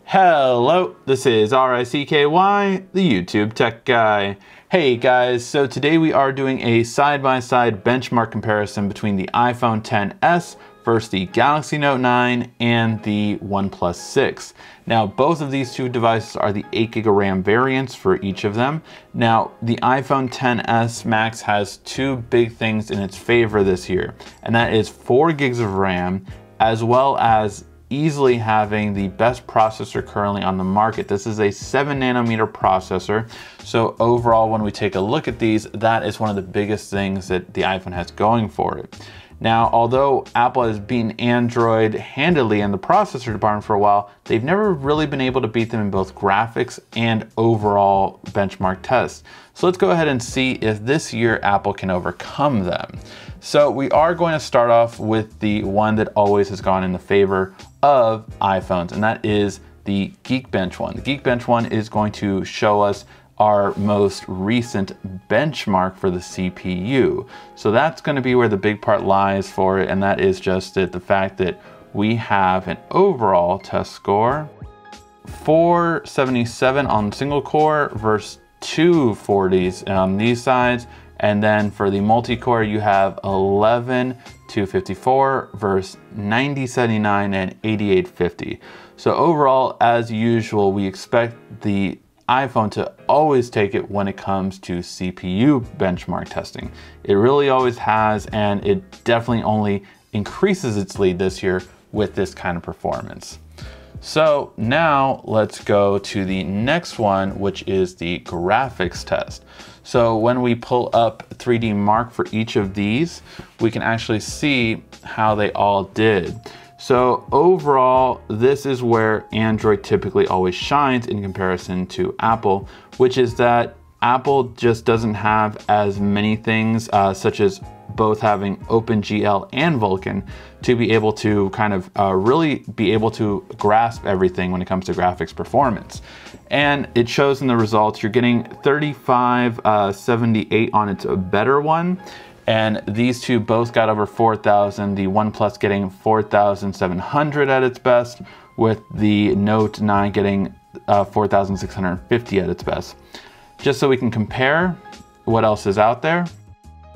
Hello, this is RICKY, the YouTube Tech Guy. Hey guys, so today we are doing a side-by-side benchmark comparison between the iPhone XS versus the Galaxy Note 9 and the OnePlus 6. Now, both of these two devices are the 8GB of RAM variants for each of them. Now, the iPhone XS Max has two big things in its favor this year, and that is 4GB of RAM, as well as easily having the best processor currently on the market. This is a 7nm processor. So overall, when we take a look at these, that is one of the biggest things that the iPhone has going for it. Now, although Apple has beaten Android handily in the processor department for a while, they've never really been able to beat them in both graphics and overall benchmark tests. So let's go ahead and see if this year Apple can overcome them. So we are going to start off with the one that always has gone in the favor of iPhones, and that is the Geekbench one. The Geekbench one is going to show us our most recent benchmark for the CPU. So that's going to be where the big part lies for it, and that is just that the fact that we have an overall test score 477 on single core versus 240s on these sides, and then for the multi-core you have 11254 versus 9079 and 8850. So overall, as usual, we expect the iPhone to always take it when it comes to CPU benchmark testing. It really always has, and it definitely only increases its lead this year with this kind of performance. So now let's go to the next one, which is the graphics test. So when we pull up 3D Mark for each of these, we can actually see how they all did. So overall, this is where Android typically always shines in comparison to Apple, which is that Apple just doesn't have as many things, such as both having OpenGL and Vulkan, to be able to kind of really be able to grasp everything when it comes to graphics performance. And it shows in the results. You're getting 3578 on its better one, and these two both got over 4,000. The OnePlus getting 4,700 at its best, with the Note 9 getting 4,650 at its best. Just so we can compare what else is out there,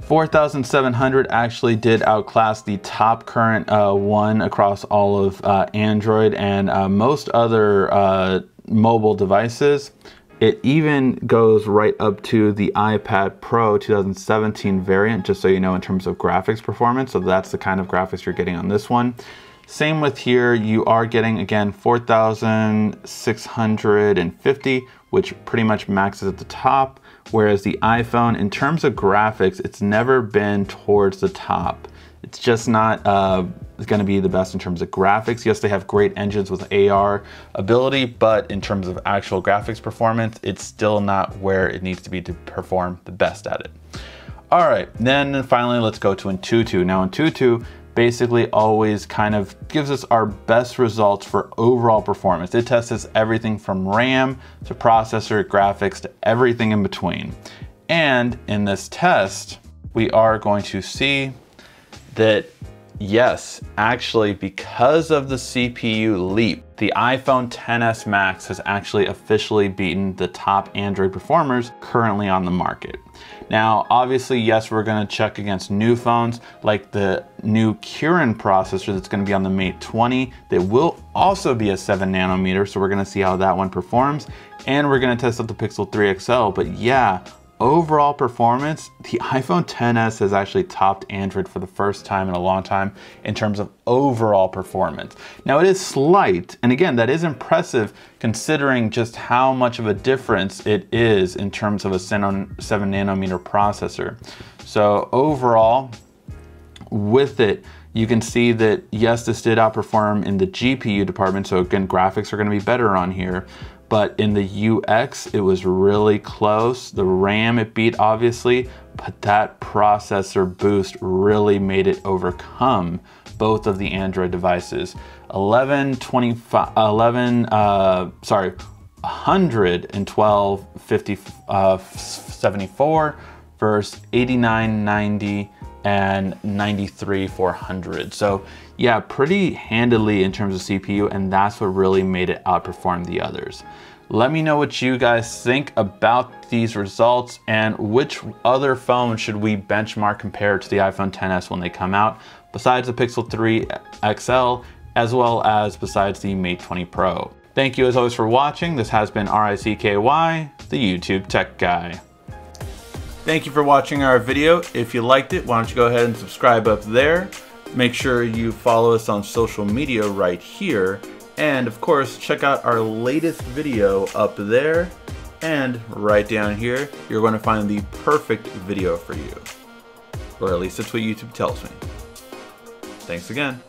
4,700 actually did outclass the top current one across all of Android and most other mobile devices. It even goes right up to the iPad Pro 2017 variant, just so you know, in terms of graphics performance. So that's the kind of graphics you're getting on this one. Same with here, you are getting, again, 4,650, which pretty much maxes at the top. Whereas the iPhone, in terms of graphics, it's never been towards the top. It's just not going to be the best in terms of graphics. Yes, they have great engines with AR ability, but in terms of actual graphics performance, it's still not where it needs to be to perform the best at it. All right, then finally, let's go to Antutu. Now, Antutu basically always kind of gives us our best results for overall performance. It tests everything from RAM to processor, graphics, to everything in between. And in this test, we are going to see that yes, actually, because of the CPU leap, the iPhone XS Max has actually officially beaten the top Android performers currently on the market. Now, obviously, yes, we're going to check against new phones like the new Kirin processor that's going to be on the Mate 20 that will also be a 7nm, so we're going to see how that one performs, and we're going to test out the Pixel 3 XL. But yeah, overall performance, the iPhone XS has actually topped Android for the first time in a long time in terms of overall performance. Now, it is slight, and again, that is impressive considering just how much of a difference it is in terms of a 7nm processor. So overall, with it, you can see that yes, this did outperform in the GPU department. So again, graphics are going to be better on here. But in the UX, it was really close. The RAM it beat, obviously, but that processor boost really made it overcome both of the Android devices. 112.50 74 versus 89.90 and 93,400. So yeah, pretty handily in terms of CPU, and that's what really made it outperform the others. Let me know what you guys think about these results and which other phone should we benchmark compared to the iPhone XS when they come out, besides the Pixel 3 XL, as well as besides the Mate 20 Pro. Thank you as always for watching. This has been RICKY, the YouTube Tech Guy. Thank you for watching our video. If you liked it, why don't you go ahead and subscribe up there. Make sure you follow us on social media right here. And of course, check out our latest video up there. And right down here, you're going to find the perfect video for you. Or at least that's what YouTube tells me. Thanks again.